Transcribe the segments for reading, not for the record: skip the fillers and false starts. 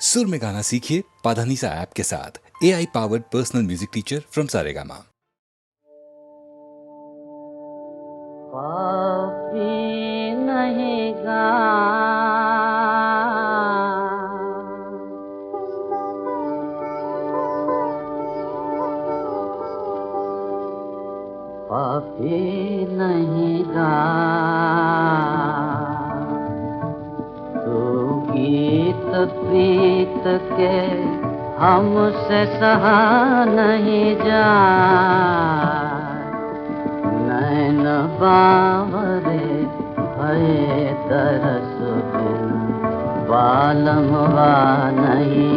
सुर में गाना सीखिए पाधानीसा ऐप के साथ। AI powered personal music teacher from Saregama. पापी नहीं गा पापी नहीं गा तू गीत प्रीत के हमसे सहा नहीं जा नैन बावरे भये तरस बिन बालम वा नहीं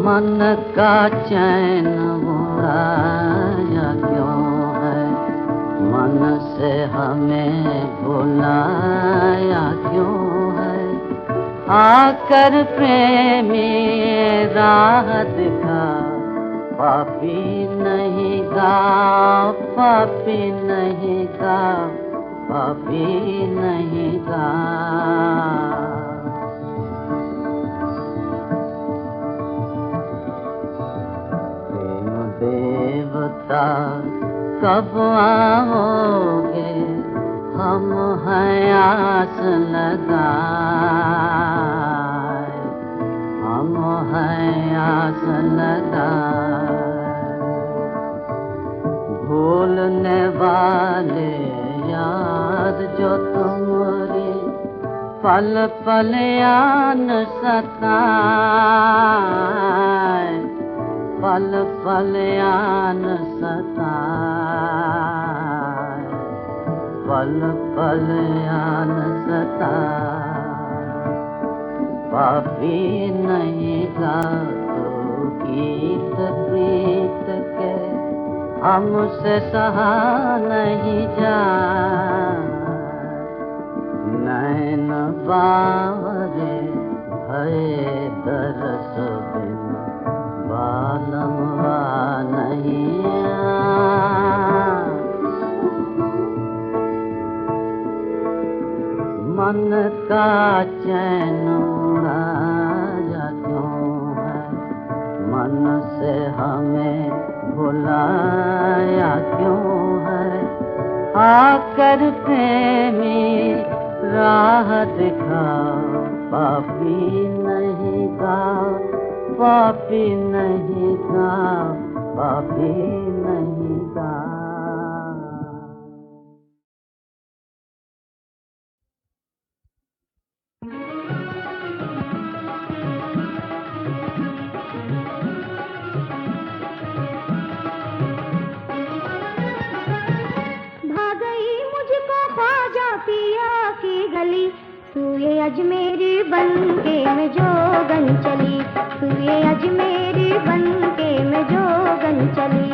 मन का चैन उड़ाया क्यों है मन से हमें भुलाया क्यों है आकर प्रेमी राह दिखा पापी नहीं गा पापी नहीं गा पापी नहीं गा प्रेम देवता कब आओगे हम हैं आस लगाए हम हैं आस लगाए भूलने वाले याद जो तुम्हारी पल पल यान सताए पल पल यान सताए पल पल यान सताए पापी नहीं गा तो गीत प्रीत के हमसे सहा नहीं जा नैन बावरे भये तरस बिन बालम वा नहीं मन का चैन उड़ाया क्यों है मन से हमें भुलाया क्यों है आकर प्रेमी राह दिखा पापी नहीं गा पापी नहीं गा पापी नहीं गा तू ये अजमेरी बनके में जोगन चली तू ये अजमेरी बनके में जोगन चली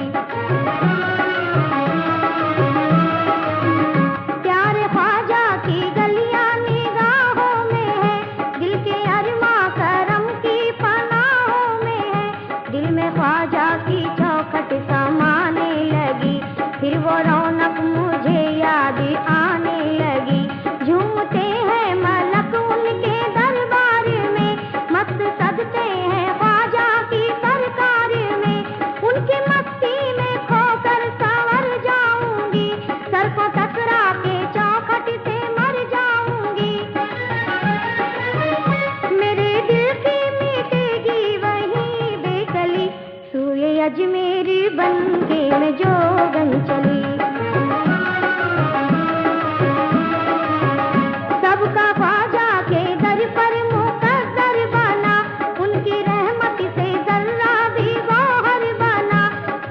प्यारे ख्वाजा की गलियां निगाहों में है दिल के अरमा करम की पनाहों में है दिल में ख्वाजा की चौखट समाने लगी फिर वो रौनक मुझे याद आने लगी झूमते हैं मलक उनके दरबार में मस्त सजते हैं ख्वाजा की सरकार में उनकी मस्ती में खोकर संवर जाऊंगी सर को टकरा के चौखट से मर जाऊंगी मेरे दिल की मिटेगी वही बेकली तू ये अजमेरी बनके में जोगन चली सबका ख्वाजा के दर पर मुकद्दर बना उनकी रहमत से जर्रा भी गौहर बना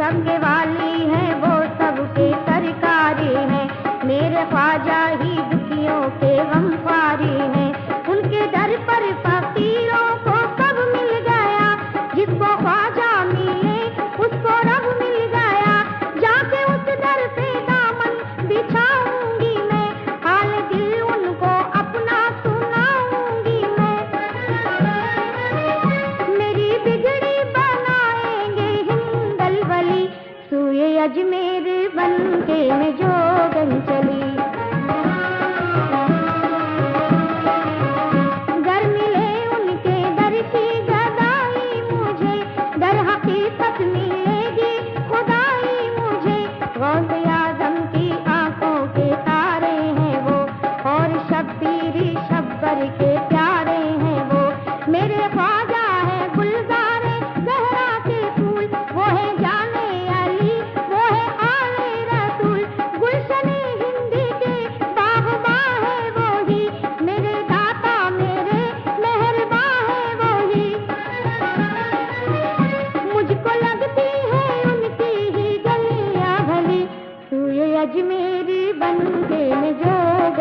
सबके वाली है वो सबके सरकारी है मेरे ख्वाजा ही दुखियों के गमख्वारी है उनके दर पर फकीरों को सब मिल गया जिसको ख्वाजा मिले उसको रब मिल गया जाके उस दर पे दामन बिछाऊंगी मैं हाल दिल उनको अपना सुनाऊंगी मैं मेरी बिगड़ी बनाएंगे हिंदल वली सूये अजमेर बनके में जोगन चली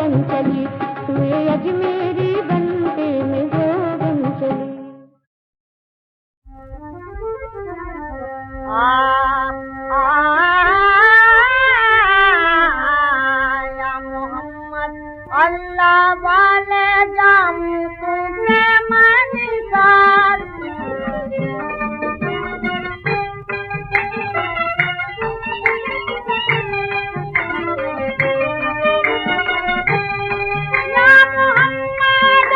बन चली, तू ये अजमेरी बनते में जो बन चली। या मोहम्मद अल्लाह वाले जाऊं तुझे मन साथ, या मोहम्मद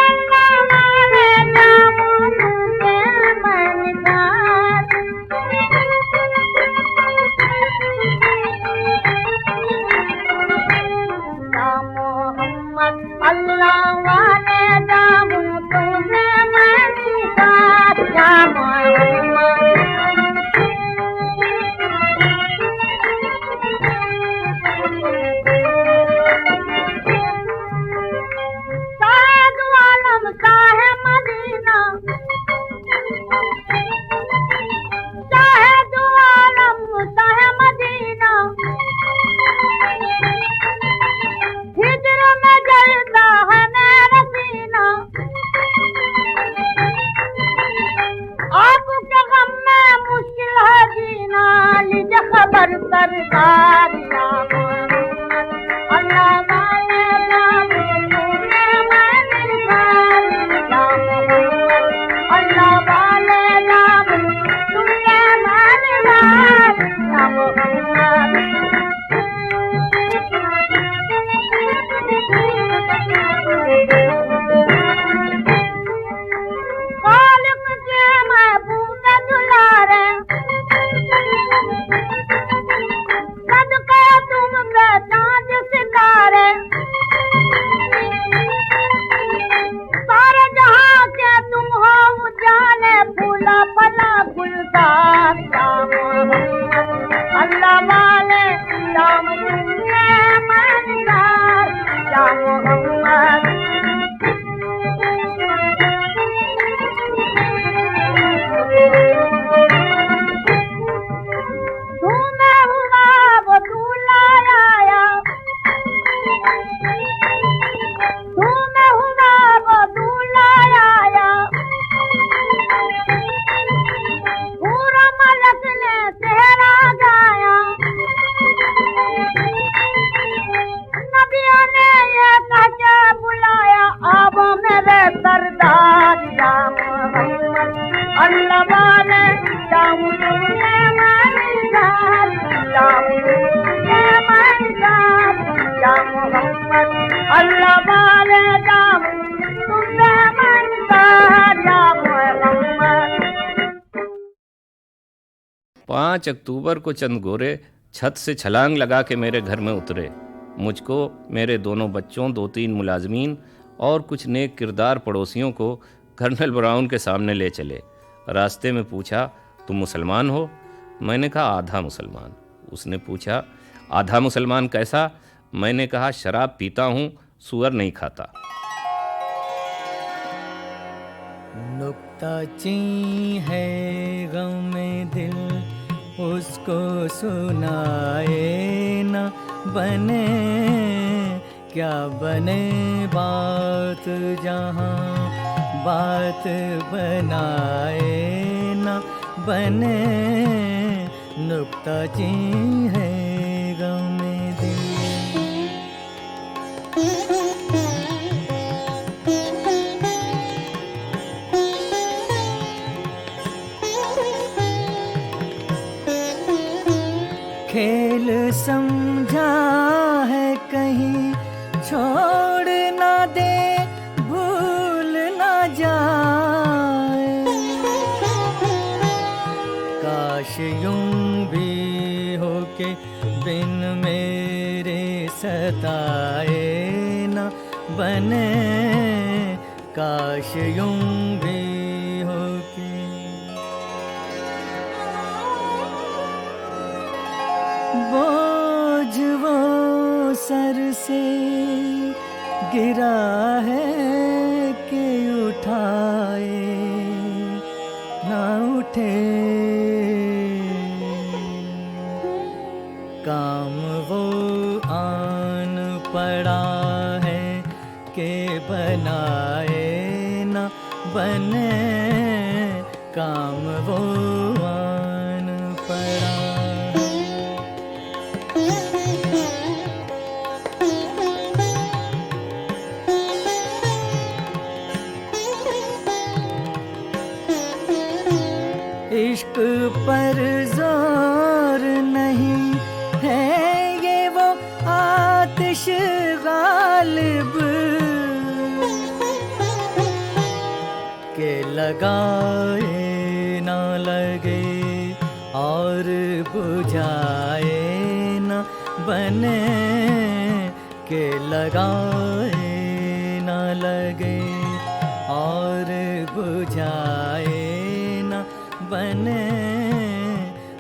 अल्लाह वाले जाऊं तुझे मन साथ, या मोहम्मद अल्लाह वाले जाऊं तुझे मन साथ, या मोहम्मद शायद आलम शाह मदीना, शायद आलम शाह मदीना, हिजर में जलता है मेरा सीना, आंखों के गम में मुश्किल है जीना, लीजिए खबर सरकार, या मोहम्मद अल्लाह वाले जाऊं तुझे मन साथ, या मोहम्मद अल्लाह वाले जाऊं तुझे मन साथ, या मोहम्मद खालिक के महबूब दुलारे, सदके तुम पे चांद सितारे, सारे जहां के तुम हो उजाले, फूला फला गुलजार, या मोहम्मद अल्लाह वाले जाऊं तुझे मन साथ, या मोहम्मद धूमे हुआ वो दूल्हा आया, धूमे हुआ वो दूल्हा आया, पूरा मलक ने सेहरा गाया, नबियों ने ये कह के बुलाया, आवो मेरे सरदार, या मोहम्मद अल्लाह वाले जाऊं तुझे मन साथ, जाऊं तुझे मन साथ, या मोहम्मद अल्लाह वाले जाऊं तुझे मन साथ, या मोहम्मद। 5 अक्टूबर को चंद गोरे छत से छलांग लगा के मेरे घर में उतरे। मुझको, मेरे दोनों बच्चों, 2-3 मुलाजमीन और कुछ नेक किरदार पड़ोसियों को कर्नल ब्राउन के सामने ले चले। रास्ते में पूछा, तुम मुसलमान हो? मैंने कहा, आधा मुसलमान। उसने पूछा, आधा मुसलमान कैसा? मैंने कहा, शराब पीता हूँ, सुअर नहीं खाता। नुक्ताची है गम में दिल, उसको सुनाए न बने, क्या बने बात जहाँ बात बनाए न बने, नुक्ताची है गम में दिल। खेल समझा है कहीं छोड़ ना दे, भूल ना जाए, काश यूं भी हो के बिन मेरे सताए न बने, काश यूं भी हो के। बोझ वो सर से गिरा है कि उठाए ना उठे, काम वो आन पड़ा है बनाए न बने काम वो आन पड़ा। इश्क पर जोर नहीं है ये वो आतिश गालिब के लगाए ना लगे और बुझाए ना बने के लगाए ना लगे और बुझाए बने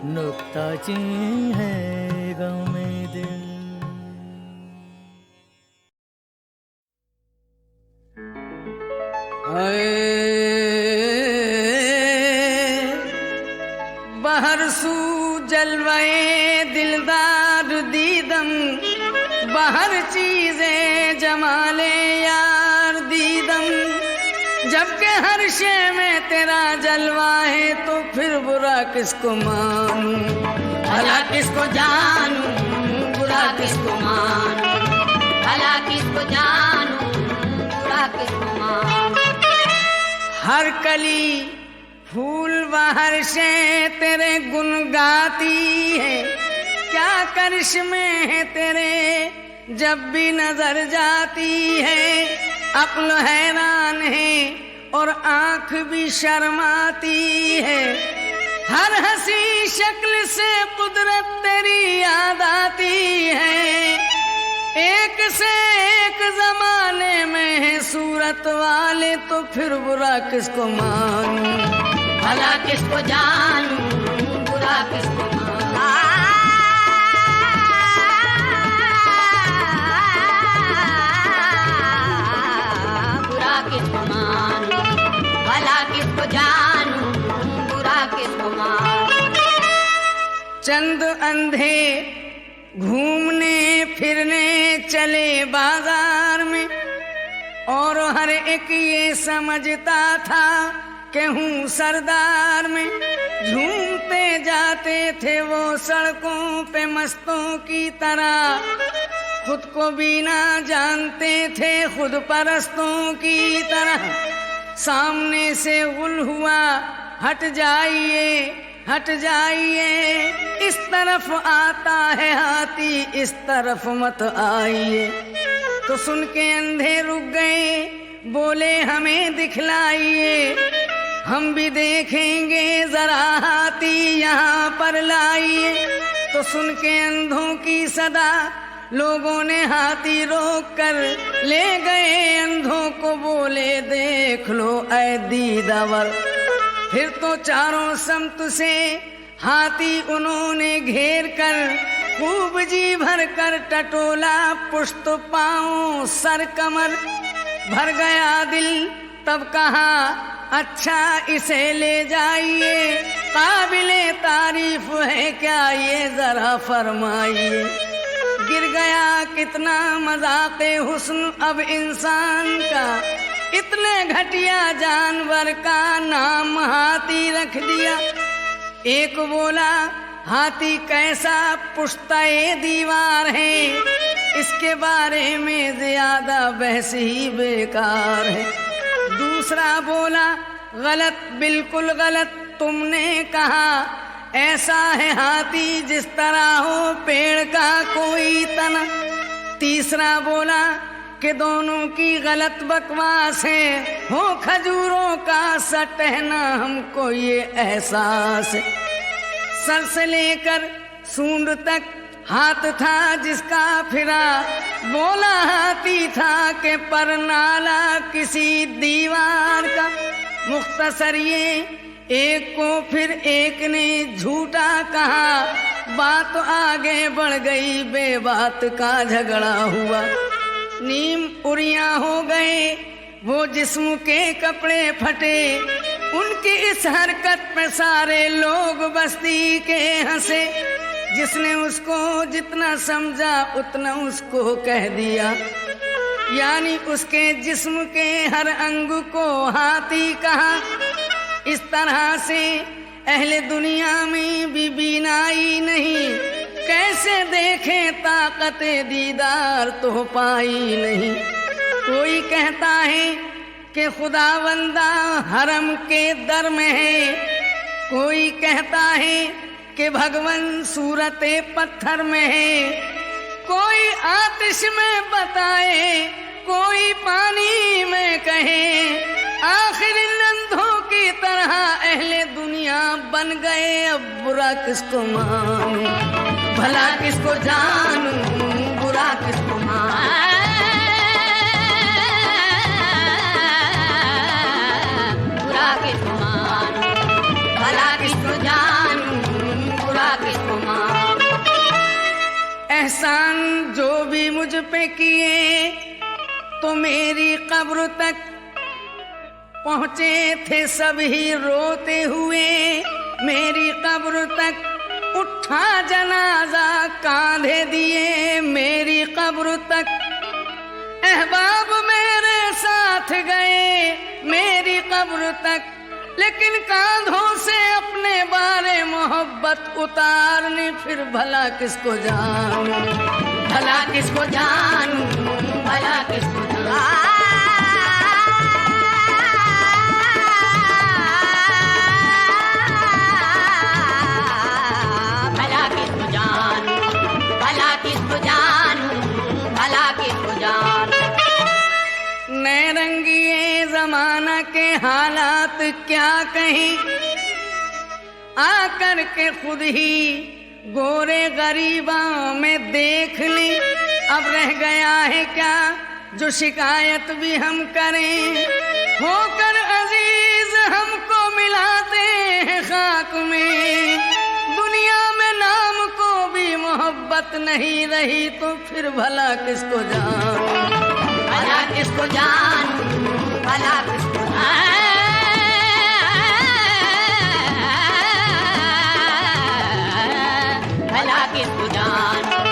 नुक्ता चीन है गम दिल। बहर सू जलवाए दिलदार दीदम, बहर चीजें जमाले यार दीदम। जबकि हर शे में तेरा जलवा है तो फिर बुरा किसको मानूं, भला किसको जानूं, बुरा किसको मानूं, भला किसको जानूं, बुरा किसको मानूं। हर कली फूल बाहर से तेरे गुन गाती है, क्या करिश्मे है तेरे जब भी नजर जाती है। अक्ल हैरान है और आंख भी शर्माती है, हर हंसी शक्ल से कुदरत तेरी याद आती है। एक से एक जमाने में है सूरत वाले तो फिर बुरा किसको मानूं, भला किसको जानूं, बुरा किसको मानूं। बुरा किसको मानूं, भला किसको जानूं, बुरा किसको मानूं। चंद अंधे घूमने फिरने चले बाजार में और हर एक ये समझता था कि हूँ सरदार में। झूमते जाते थे वो सड़कों पे मस्तों की तरह, खुद को भी ना जानते थे खुद परस्तों की तरह। सामने से गुल हुआ हट जाइए हट जाइए, इस तरफ आता है हाथी इस तरफ मत आइए। तो सुन के अंधे रुक गए, बोले हमें दिखलाइए, हम भी देखेंगे जरा हाथी यहाँ पर लाइए। तो सुन के अंधों की सदा लोगों ने हाथी रोक कर ले गए अंधों को, बोले देख लो ऐ दीदावर। फिर तो चारों समत से हाथी उन्होंने घेर कर खूब जी भर कर टटोला, पुष्ट पाँव सर कमर भर गया दिल। तब कहा अच्छा इसे ले जाइए, काबिले तारीफ है क्या ये जरा फरमाइए। गिर गया कितना मजाक़े हुस्न अब इंसान का, इतने घटिया जानवर का नाम हाथी रख दिया। एक बोला हाथी कैसा पुश्ता-ए दीवार है, इसके बारे में ज्यादा बहस ही बेकार है। दूसरा बोला गलत बिल्कुल गलत तुमने कहा, ऐसा है हाथी जिस तरह हो पेड़ का कोई तना। तीसरा बोला कि दोनों की गलत बकवास है, हो खजूरों का सा टहना हमको ये एहसास है। सर से लेकर सूंड तक हाथ था जिसका फिरा, बोला हाथी था कि पर नाला किसी दीवार का। मुख्तसर ये एक को फिर एक ने झूठा कहा, बात आगे बढ़ गई बेबात का झगड़ा हुआ। नीम उरियां हो गए वो जिस्म के कपड़े फटे, उनकी इस हरकत पे सारे लोग बस्ती के हंसे। जिसने उसको जितना समझा उतना उसको कह दिया, यानी उसके जिस्म के हर अंग को हाथी कहा। इस तरह से अहले दुनिया में भी बीनाई नहीं, कैसे देखे ताकत दीदार तो पाई नहीं। कोई कहता है कि खुदावंदा हरम के दर में है, कोई कहता है कि भगवन सूरते पत्थर में है, कोई आतिश में बताए, कोई पानी में कहे। आखिर अंधों की तरह अहले दुनिया बन गए, अब बुरा किसको मानूं, भला किसको जानूं, बुरा किसको मानूं। बुरा किसको मानूं, भला किसको जानूं, बुरा किसको मानूं। एहसान जो भी मुझ पे किए तो मेरी कब्र तक पहुँचे थे सभी रोते हुए, मेरी कब्र तक उठा जनाजा कांधे दिए, मेरी कब्र तक अहबाब मेरे साथ गए, मेरी कब्र तक, लेकिन कांधों से अपने बारे मोहब्बत उतारनी, फिर भला किसको जानूं, भला किसको जानूं, भला किसको जानूं। नैरंगिए जमाना के हालात क्या कहीं, आकर के खुद ही गोरे गरीबों में देख ली। अब रह गया है क्या जो शिकायत भी हम करें, होकर अजीज हमको मिलाते हैं खाक में। दुनिया में नाम को भी मोहब्बत नहीं रही, तो फिर भला किसको जानूं, भला किसको जानूं, भला किसको जानूं। भला किसको जानूं,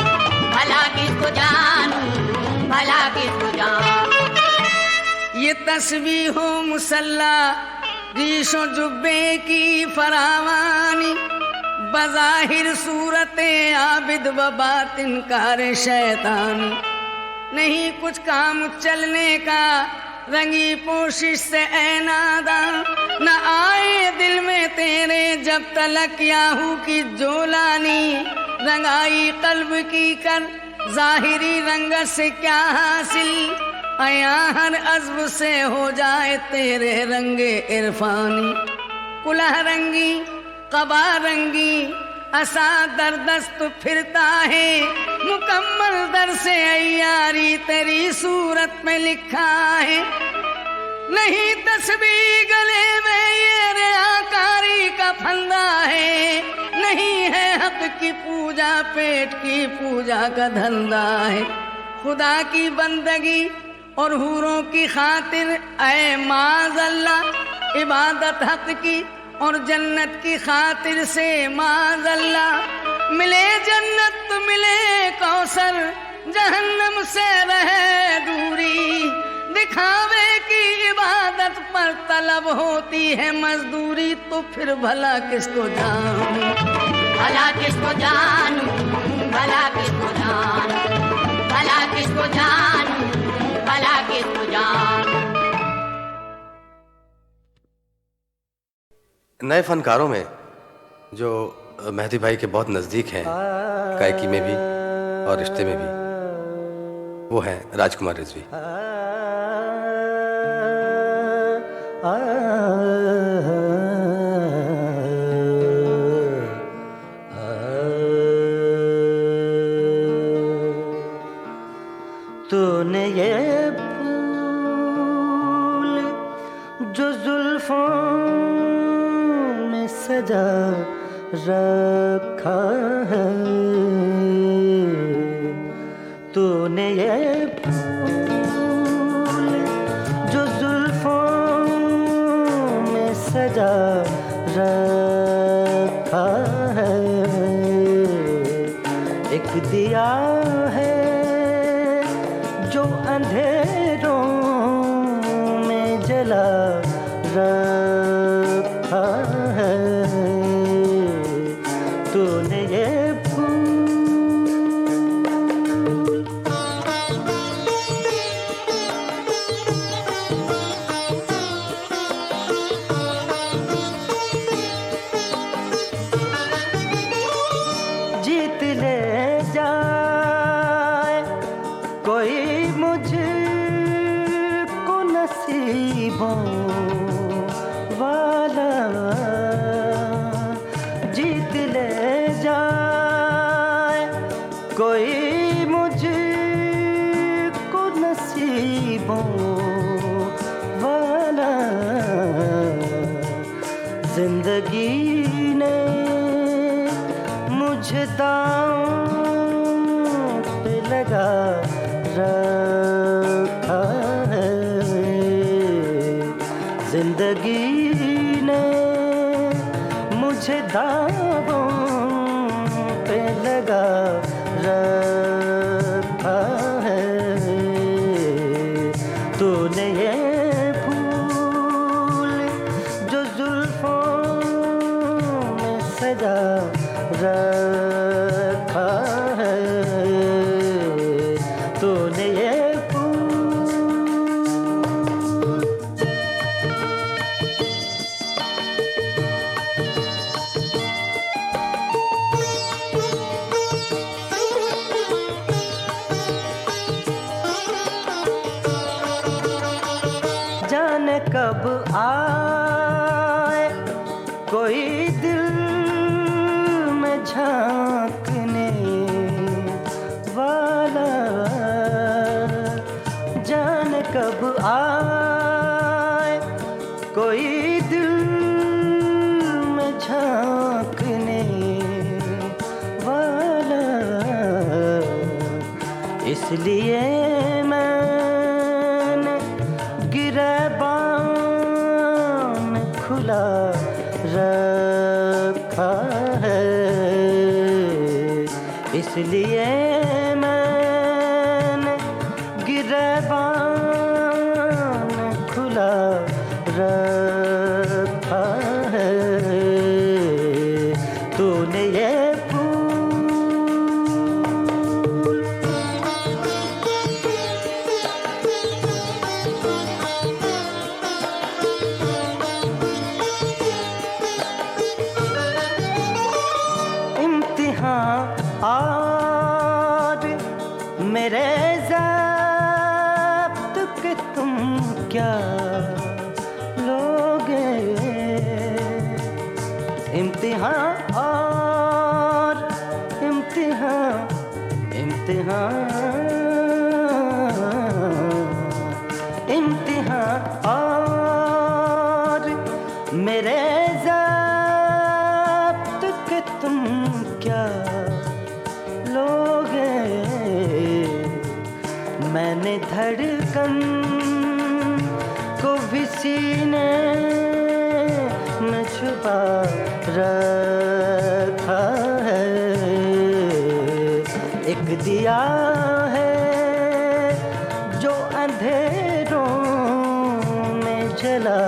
भला किसको जानूं, भला किसको जानूं। ये तस्बीह हो मुसल्ला रीशो जुब्बे की फरावानी, बज़ाहिर सूरते आबिद व बातिन कार शैतानी। नहीं कुछ काम चलने का रंगी पोशिश से ऐ नादा, न आए दिल में तेरे जब तलक याहू की जोलानी। रंगाई कल्ब की कर जाहिरी रंगत से क्या हासिल, अया हर अज़्ब से हो जाए तेरे रंगे इरफानी। कुलह रंगी कबा रंगी असा दरदस्त फिरता है, मुकम्मल दर से अय्यारी तेरी सूरत में लिखा है। नहीं तस्बीह गले में ये रियाकारी का फंदा है, नहीं है हक की पूजा पेट की पूजा का धंधा है। खुदा की बंदगी और हूरों की खातिर ऐ माज़अल्लाह, इबादत हक की और जन्नत की खातिर से माज़अल्लाह। मिले जन्नत तो मिले कौसर, जहन्नम से रहे दूरी। दिखावे की इबादत पर तलब होती है मजदूरी, तो फिर भला किसको जानूं, भला किसको जानूं, भला किसको जानूं, भला किसको जानूं, भला किसको जानूं। नए फनकारों में जो मेहदी भाई के बहुत नज़दीक हैं गायकी में भी और रिश्ते में भी, वो हैं राजकुमार रिजवी। तूने ये फूल जो जुल्फों में सजा रखा है, तूने ये फूल जो जुल्फों में सजा रखा है, एक दिया है जो अंधेरे वाला जीत ले जाए कोई मुझको नसीबों वाला। जिंदगी ने मुझे दांव पे लगा रखा है। जिंदगी ने मुझे दांवों पे लगा रखा है। तूने ये फूल जो जुल्फों में सजा रखा है। तूने ये जाने कब आए कोई दिल में झांकने वाला। जाने कब आए कोई दिल में झांकने वाला। इसलिए मैंने गिरबान खुला रखा है। इसलिए मैंने गिरबान खुला रखा है। तूने ये और मेरे ज़ब्त के तुम क्या लोगे। इम्तिहान और इम्तिहान इम्तिहान और मेरे ज़ब्त के तुम क्या लोगे। मैंने धड़कन को भी सीने में छुपा रखा है। एक दिया है जो अंधेरों में जला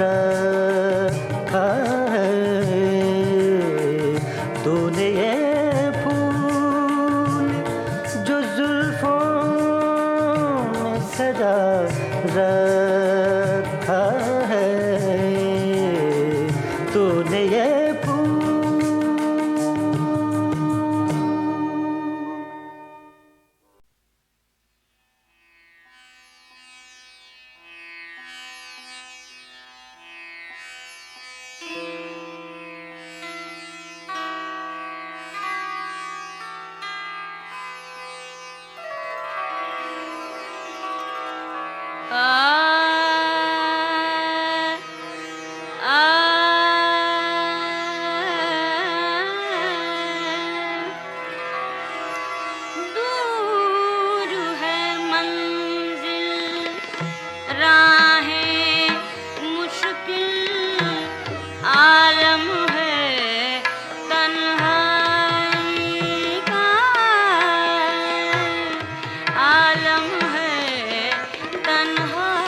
रखा है। तूने ये सजा रखा है। तूने ये तन्हाई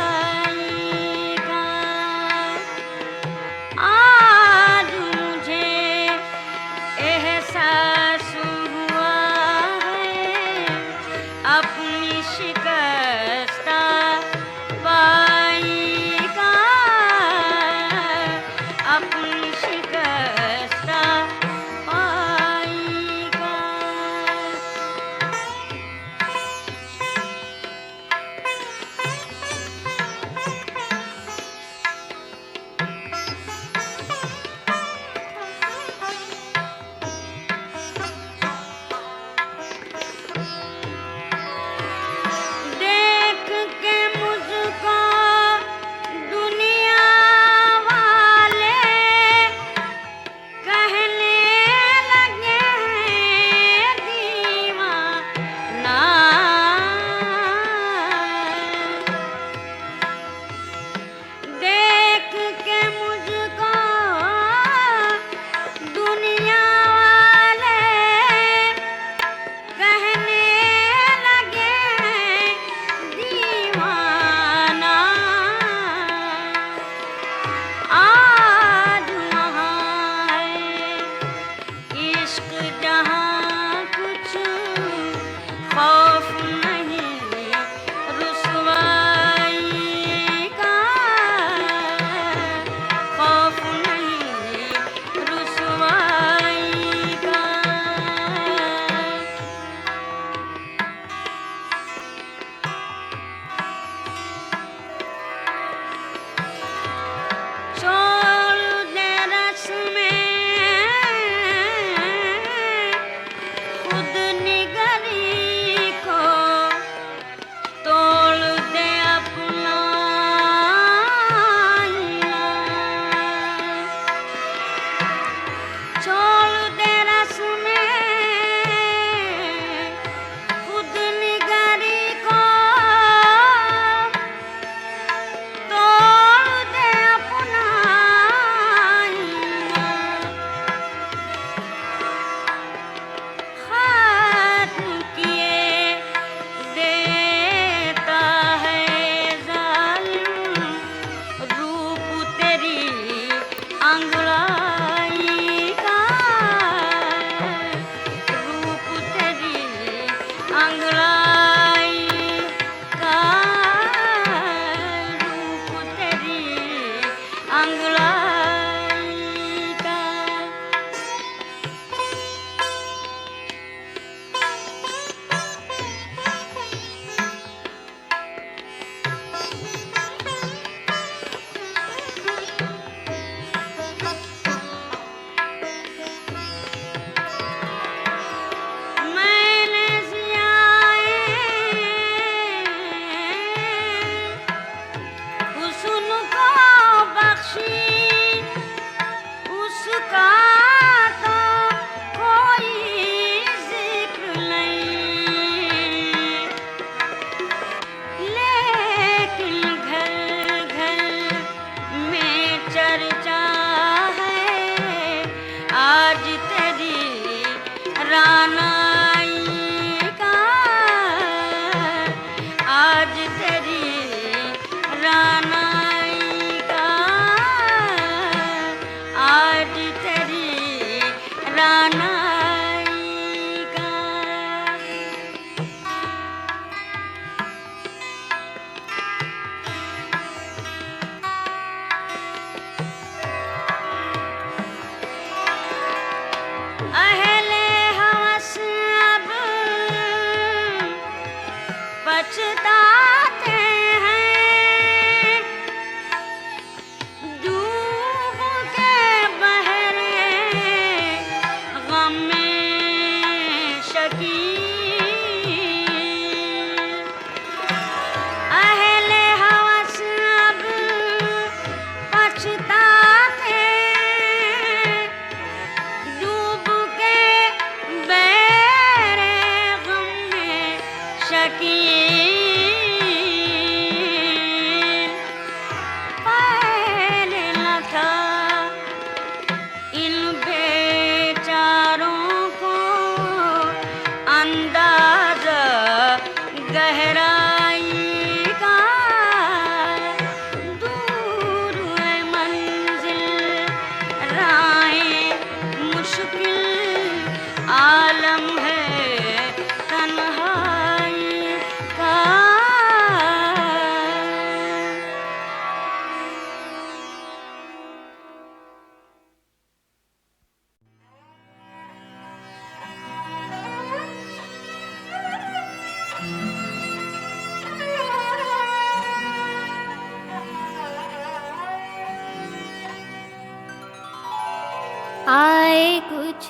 आए कुछ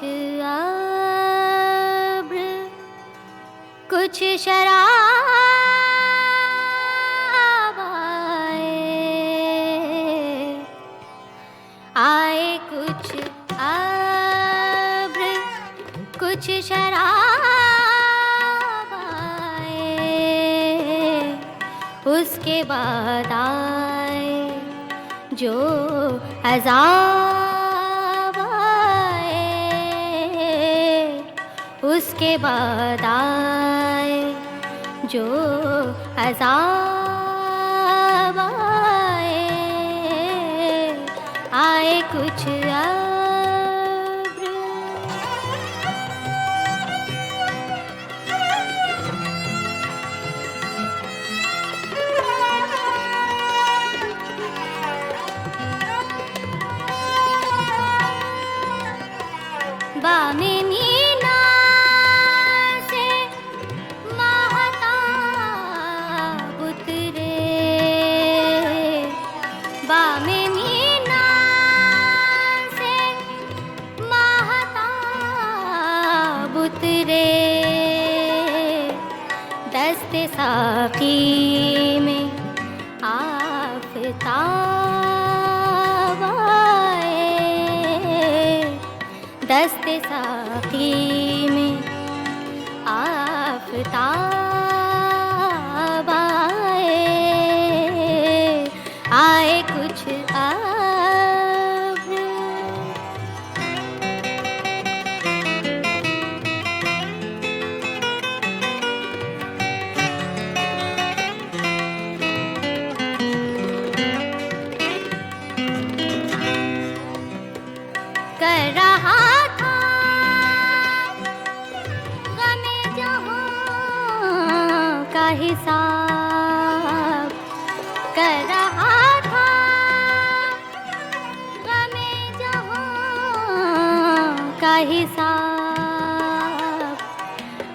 अब्र कुछ शराब आए कुछ अब्र कुछ शराब आए, उसके बाद आए जो अज़ाब आए, उसके बाद आए जो अज़ाब आए कुछ अब्र। बामे मीना से महताब उतरे, बामे मीना से महताब उतरे, दस्ते साकी में आफ़ताब आए, दस्ते साकी में आफ़ताब आए कुछ अब्र। कर रहा था गमे जहां का हिसाब, कर रहा था गमे जहां का हिसाब,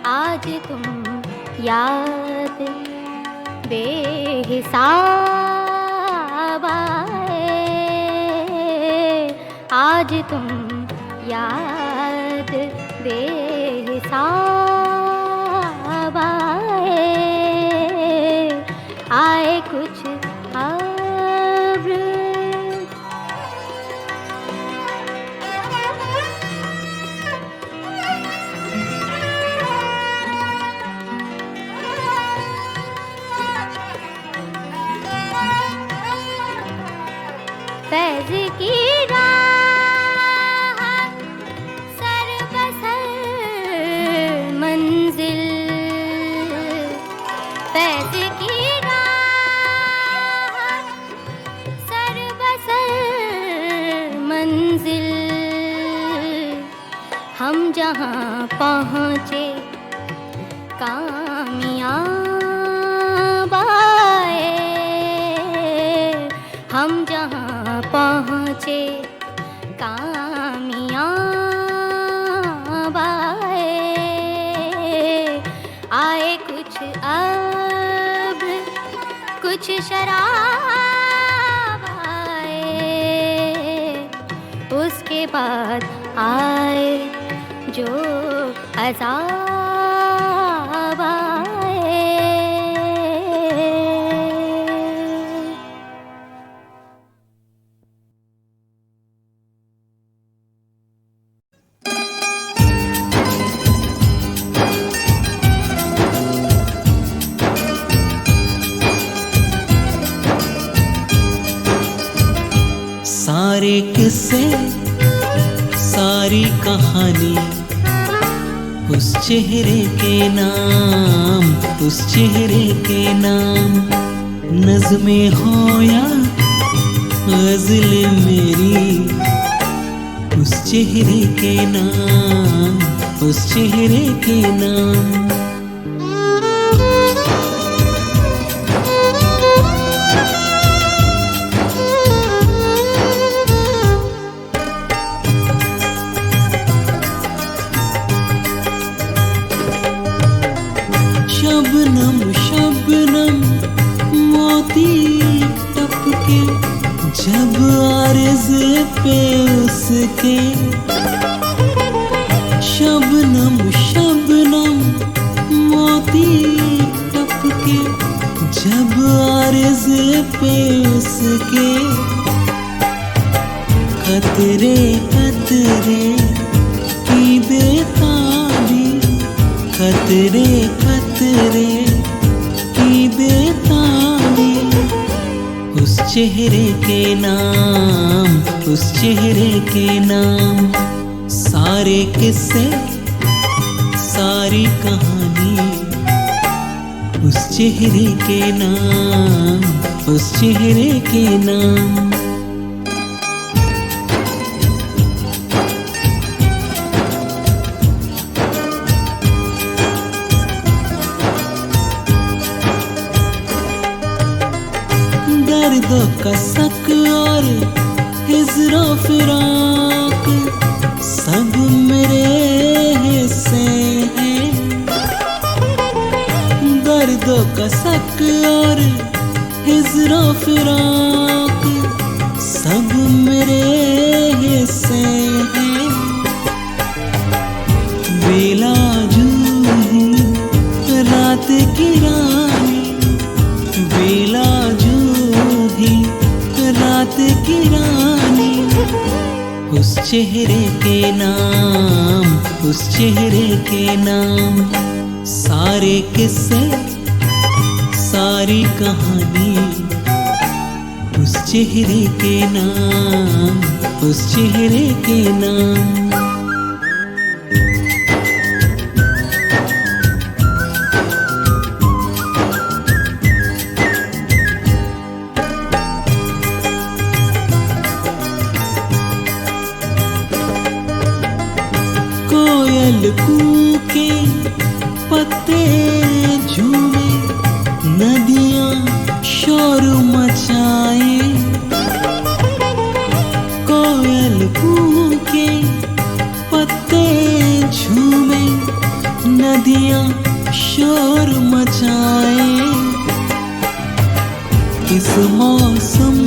आज तुम याद बेहिसाब आए, आज तुम याद बेहिसाब आए कुछ अब्र। फैज़ की राह सर बसर मंजिल, फैज़ की राह सर बसर मंजिल, हम जहाँ पहुँचे कामयाब आए, हम जहाँ पहुँचे कामयाब आए कुछ अब्र कुछ शराब आए, उसके बाद आए जो अज़ाब आए। सारे किस्से सारी कहानी उस चेहरे के नाम, उस चेहरे के नाम, नज़्में हो या गज़लें मेरी, उस चेहरे के नाम, उस चेहरे के नाम। शबनम शबनम मोती टपके जब आरज़ पे उसके, आरज़ पे उसके खतरे खतरे की बेताबी, खतरे खतरे की बेताबी। उस चेहरे के नाम, उस चेहरे के नाम, सारे किस्से सारी कहानी। उस चेहरे के नाम, उस चेहरे के नाम। दर्दों का शक और हिजरो फिराक सब मेरे हिस्से हैं। दर्दों का शक और हिजरो फिराक सब मेरे हिस्से हैं। बेला जूही रात की रानी, बेला जूही रात की रानी। उस चेहरे के नाम, उस चेहरे के नाम, सारे किस्से सारी कहानी। उस चेहरे के नाम, उस चेहरे के नाम। कोयल कूके पत्ते झूमे, नदियाँ शोर मचाए। कोयल कूके पत्ते झूमे, नदियाँ शोर मचाए। इस मौसम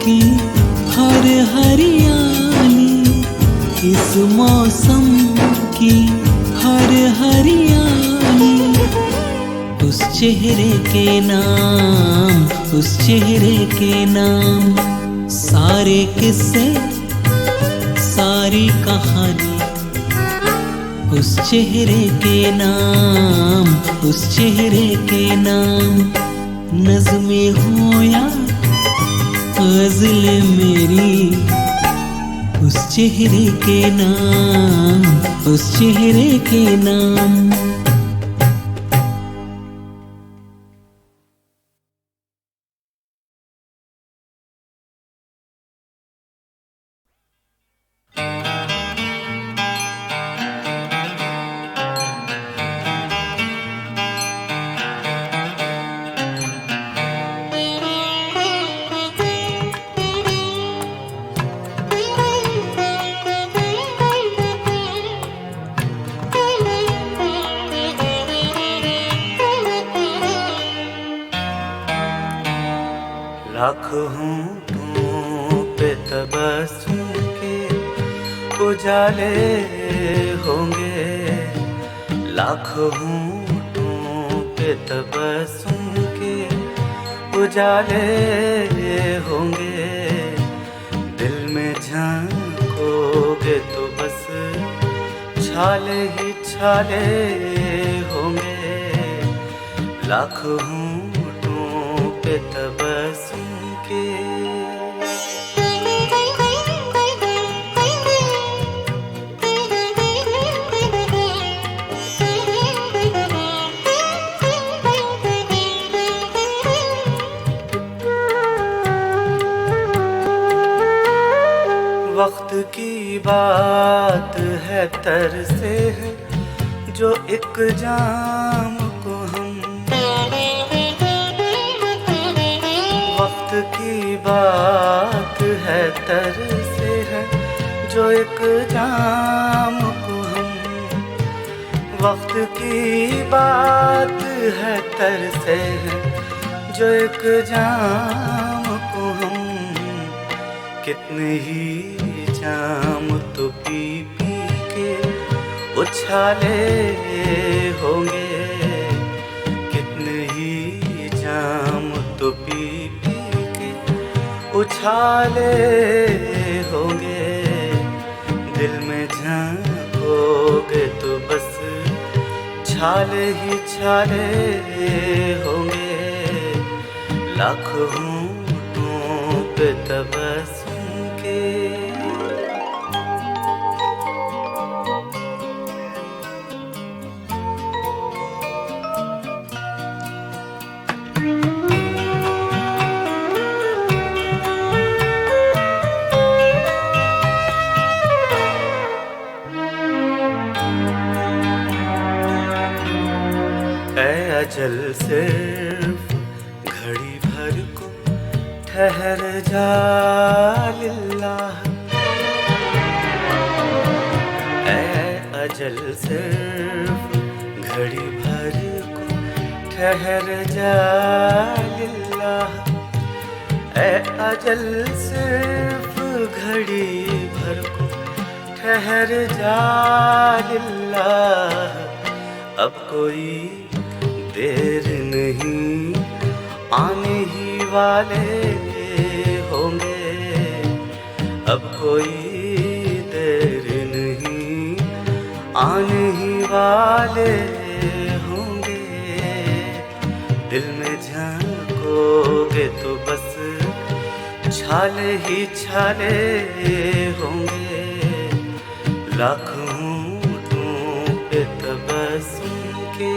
की हर हरियाली, इस मौसम की हर हरियाली। उस चेहरे के नाम, उस चेहरे के नाम, सारे किस्से सारी कहानी। उस चेहरे के नाम, उस चेहरे के नाम। नज़्में हो या ग़ज़लें मेरी, उस चेहरे के नाम, उस चेहरे के नाम। लाख होंठों पे तबस्सुम के उजाले होंगे, लाख होंठों पे तबस्सुम के उजाले होंगे। दिल में झांकोगे तो बस छाले ही छाले होंगे। लाख होंठों पे तबस्सुम के। वक्त की बात है तरसे है जो एक जाम को हम, वक्त की बात है तरसे है जो एक जाम को हम, वक्त की बात है तरसे है जो एक जाम को हम। कितने ही जाम तो पी पी के उछाले होंगे, कितने ही जाम तो पी उछाले होंगे, दिल में झांकोगे तो बस छाले ही छाले होंगे, लाखों होंठों पे तबस्सुम के। अजल सिर्फ घड़ी भर को ठहर जा लिल्लाह, ऐ अजल सिर्फ घड़ी भर को ठहर जा लिल्लाह, ऐ अजल सिर्फ घड़ी भर को ठहर जा लिल्लाह। अब कोई देर नहीं, आने ही वाले होंगे, अब कोई देर नहीं, आने ही वाले होंगे, दिल में झांकोगे तो बस छाले ही छाले होंगे, लाखों होंठों पे तबस्सुम के।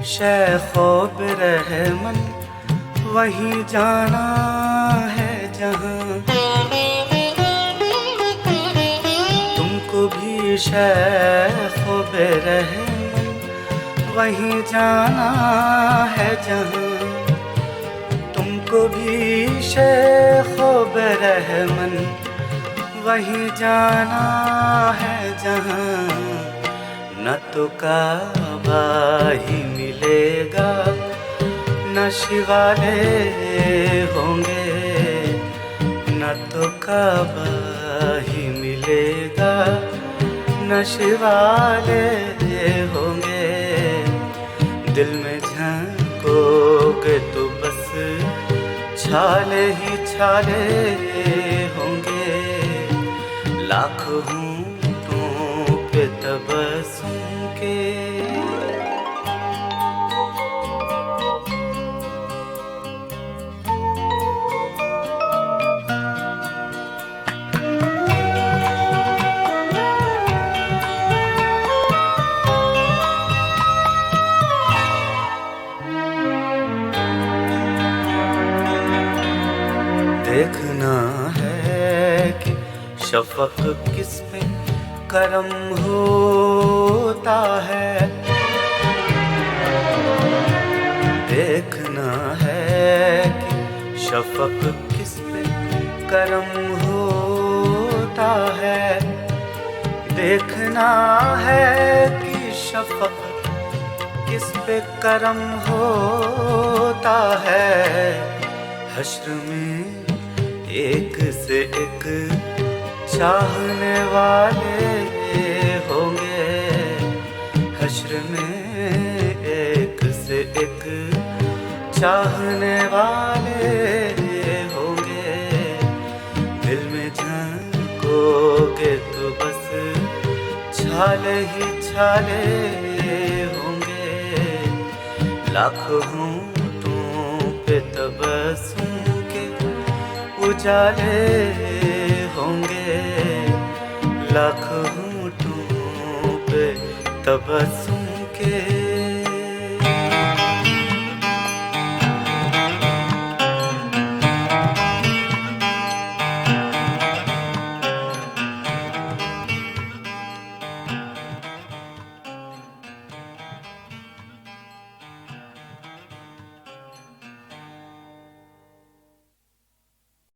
शेखो बिरहमन वहीं जाना है जहां, तुमको भी शेखो बिरहमन वहीं जाना है जहां, तुमको भी शेखो बिरहमन वहीं जाना है जहां, न तो काबा ही मिलेगा, न शिवाले होंगे, न तो काबा ही मिलेगा, न शिवाले होंगे, दिल में झांकोगे तो बस छाले ही छाले होंगे, लाखों होंठों पे तबस्सुम के। देखना है कि शफक किस पे करम होता है, देखना है कि शफक किस पे करम होता है, देखना है कि शफक किस पे करम होता है, हश्र में एक से एक चाहने वाले होंगे, हश्र में एक से एक चाहने वाले होंगे, दिल में झांकोगे तो बस छाले ही छाले होंगे, लाखों होंठों पे तबस्सुम उजाले होंगे, लाखों होंठों पे तबस्सुम